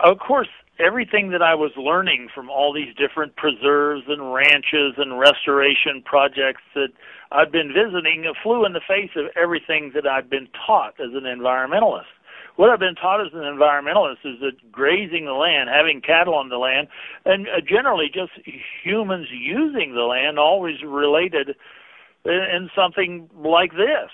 Of course, everything that I was learning from all these different preserves and ranches and restoration projects that I'd been visiting flew in the face of everything that I'd been taught as an environmentalist. What I've been taught as an environmentalist is that grazing the land, having cattle on the land, and generally just humans using the land always related in something like this.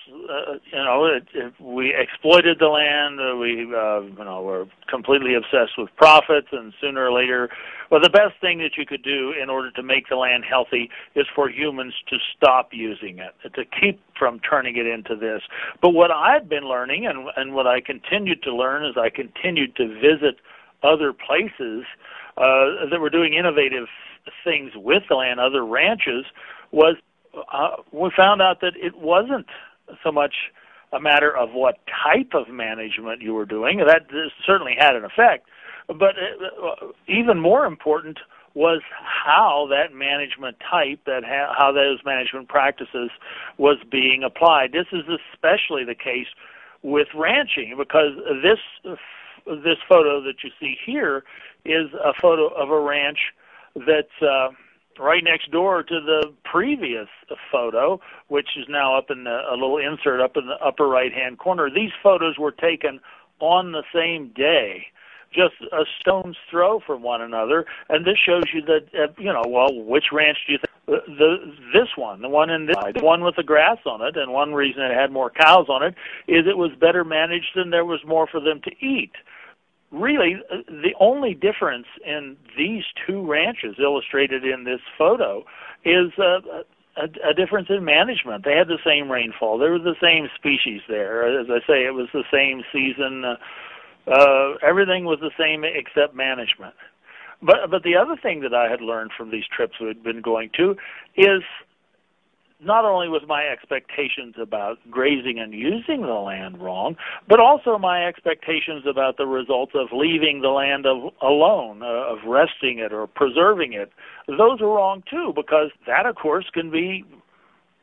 We exploited the land, we're completely obsessed with profits, and sooner or later, well, the best thing that you could do in order to make the land healthy is for humans to stop using it, to keep from turning it into this. But what I'd been learning, and what I continued to learn as I continued to visit other places that were doing innovative things with the land, other ranches, was we found out that it wasn't so much a matter of what type of management you were doing. That certainly had an effect, but even more important was how that management type, how those management practices was being applied. This is especially the case with ranching, because this photo that you see here is a photo of a ranch that's right next door to the previous photo, which is now up in a little insert up in the upper right-hand corner. These photos were taken on the same day, just a stone's throw from one another, and this shows you that, which ranch do you think? This one, the one in this side, the one with the grass on it, and one reason it had more cows on it is it was better managed and there was more for them to eat. Really, the only difference in these two ranches illustrated in this photo is a difference in management. They had the same rainfall. There was the same species there. As I say, it was the same season. Everything was the same except management. But the other thing that I had learned from these trips we'd been going to is not only was my expectations about grazing and using the land wrong, but also my expectations about the results of leaving the land alone, of resting it or preserving it. Those are wrong too, because that, of course, can be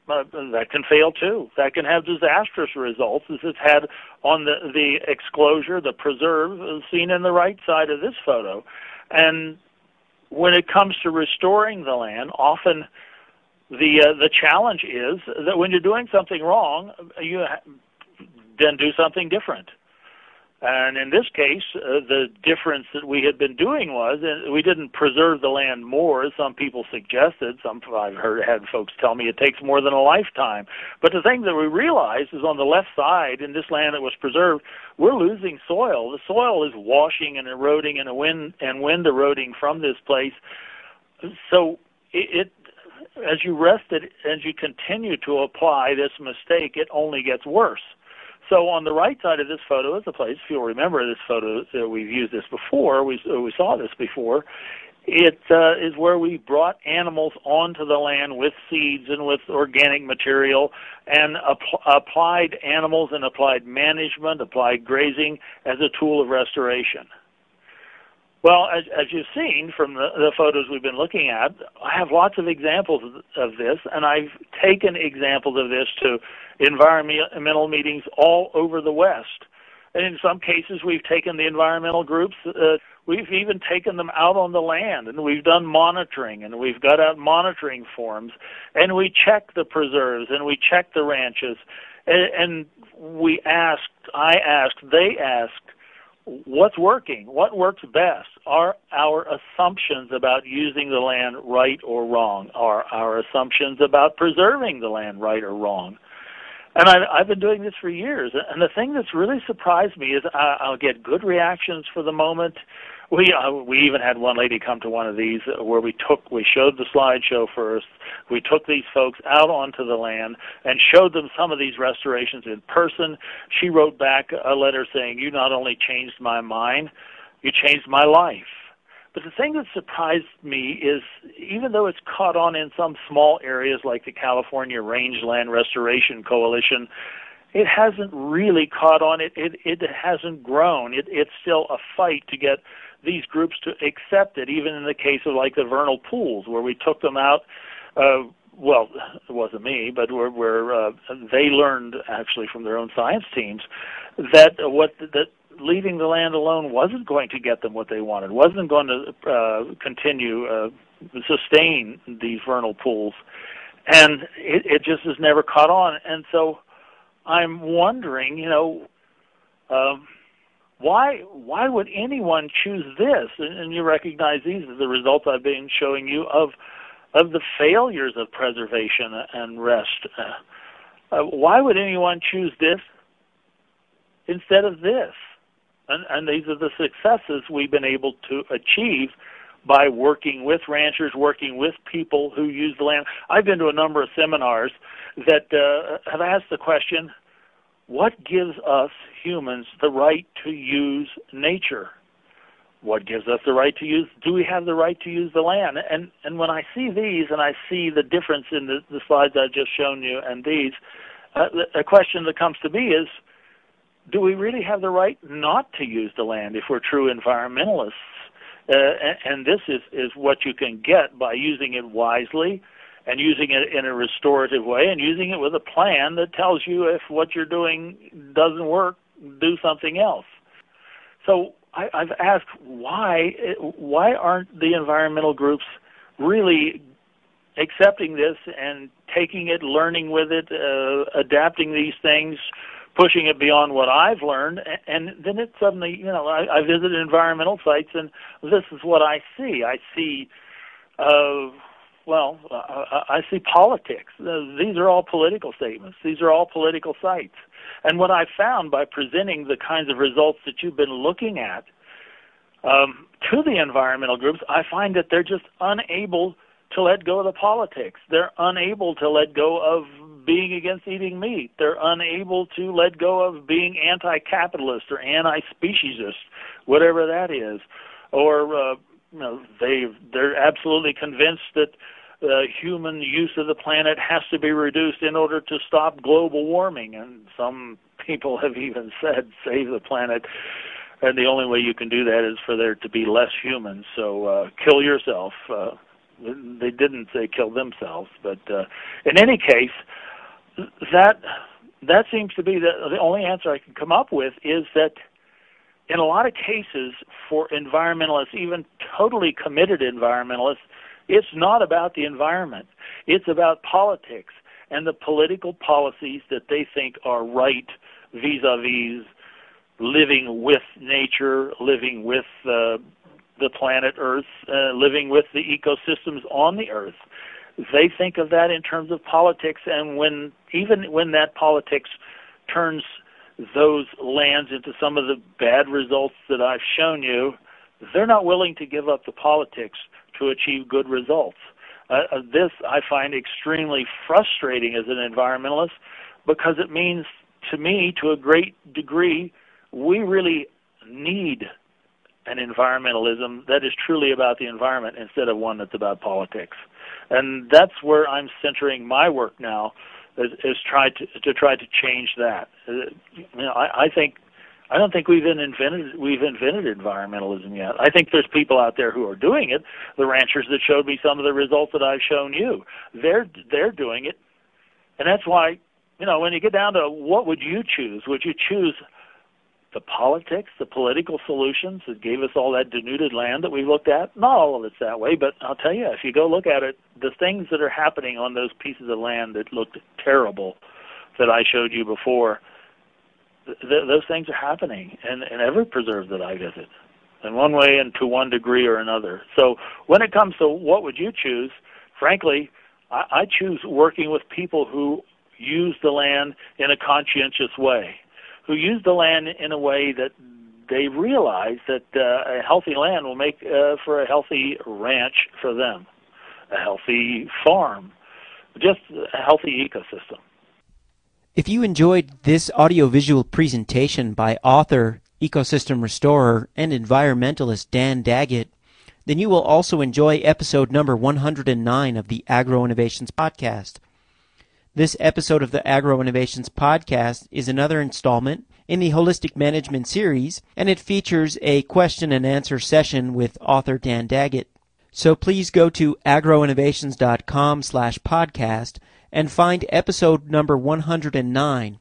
that can fail too. That can have disastrous results, as it's had on the exclosure, the preserve, seen in the right side of this photo. And when it comes to restoring the land, often the challenge is that when you're doing something wrong, you then do something different. And in this case, the difference that we had been doing was we didn't preserve the land more, as some people suggested. I've had folks tell me it takes more than a lifetime. But the thing that we realized is on the left side, in this land that was preserved, we're losing soil. The soil is washing and eroding, and wind eroding from this place. So as you rest it, as you continue to apply this mistake, it only gets worse. So on the right side of this photo is the place, if you'll remember this photo, we've used this before, we saw this before, it is where we brought animals onto the land with seeds and with organic material and applied animals and applied management, applied grazing as a tool of restoration. Well, as you've seen from the photos we've been looking at, I have lots of examples of this, and I've taken examples of this to environmental meetings all over the West. And in some cases, we've taken the environmental groups, we've even taken them out on the land, and we've done monitoring, and we've got out monitoring forms, and we check the preserves, and we check the ranches, and I asked, they asked, what's working? What works best? Are our assumptions about using the land right or wrong? Are our assumptions about preserving the land right or wrong? And I've been doing this for years. And the thing that's really surprised me is I'll get good reactions for the moment. We even had one lady come to one of these where we showed the slideshow first. We took these folks out onto the land and showed them some of these restorations in person. She wrote back a letter saying, "You not only changed my mind, you changed my life." But the thing that surprised me is, even though it's caught on in some small areas like the California Rangeland Restoration Coalition, it hasn't really caught on. It hasn't grown. It's still a fight to get these groups to accept it, even in the case of like the vernal pools, where we took them out. Well, it wasn't me, but where they learned actually from their own science teams that leaving the land alone wasn't going to get them what they wanted, wasn't going to sustain these vernal pools. And it just has never caught on. And so I'm wondering, why would anyone choose this? And you recognize these as the results I've been showing you of the failures of preservation and rest. Why would anyone choose this instead of this? And these are the successes we've been able to achieve by working with ranchers, working with people who use the land. I've been to a number of seminars that have asked the question, what gives us humans the right to use nature? What gives us the right to use, do we have the right to use the land? And when I see these and I see the difference in the slides I've just shown you and these, a question that comes to me is, do we really have the right not to use the land if we're true environmentalists? And this is what you can get by using it wisely and using it in a restorative way and using it with a plan that tells you if what you're doing doesn't work, do something else. So I've asked why aren't the environmental groups really accepting this and taking it, learning with it, adapting these things, pushing it beyond what I've learned, and then it suddenly, I visited environmental sites, and this is what I see. I see, I see politics. These are all political statements. These are all political sites. And what I found by presenting the kinds of results that you've been looking at to the environmental groups, I find that they're just unable to let go of the politics. They're unable to let go of being against eating meat. They're unable to let go of being anti-capitalist or anti-speciesist, whatever that is. Or they're absolutely convinced that human use of the planet has to be reduced in order to stop global warming. And some people have even said, save the planet. And the only way you can do that is for there to be less humans. So kill yourself. They didn't say kill themselves. But in any case, that seems to be the only answer I can come up with, is that in a lot of cases for environmentalists, even totally committed environmentalists, it's not about the environment. It's about politics and the political policies that they think are right vis-a-vis living with nature, living with the planet Earth, living with the ecosystems on the Earth. They think of that in terms of politics, and even when that politics turns those lands into some of the bad results that I've shown you, they're not willing to give up the politics to achieve good results. This I find extremely frustrating as an environmentalist, because it means to me, to a great degree, we really need an environmentalism that is truly about the environment instead of one that's about politics. And that's where I'm centering my work now, is try to change that. I don't think we've invented environmentalism yet. I think there's people out there who are doing it. The ranchers that showed me some of the results that I've shown you, they're doing it, and that's why, when you get down to what would you choose? Would you choose the politics, the political solutions that gave us all that denuded land that we looked at? Not all of it's that way, but I'll tell you, if you go look at it, the things that are happening on those pieces of land that looked terrible that I showed you before, those things are happening in every preserve that I visit, in one way and to one degree or another. So when it comes to what would you choose, frankly, I choose working with people who use the land in a conscientious way, who use the land in a way that they realize that a healthy land will make for a healthy ranch for them, a healthy farm, just a healthy ecosystem. If you enjoyed this audiovisual presentation by author, ecosystem restorer, and environmentalist Dan Dagget, then you will also enjoy episode number 109 of the Agro Innovations Podcast. This episode of the Agro Innovations Podcast is another installment in the Holistic Management series, and it features a question and answer session with author Dan Dagget. So please go to agroinnovations.com/podcast and find episode number 109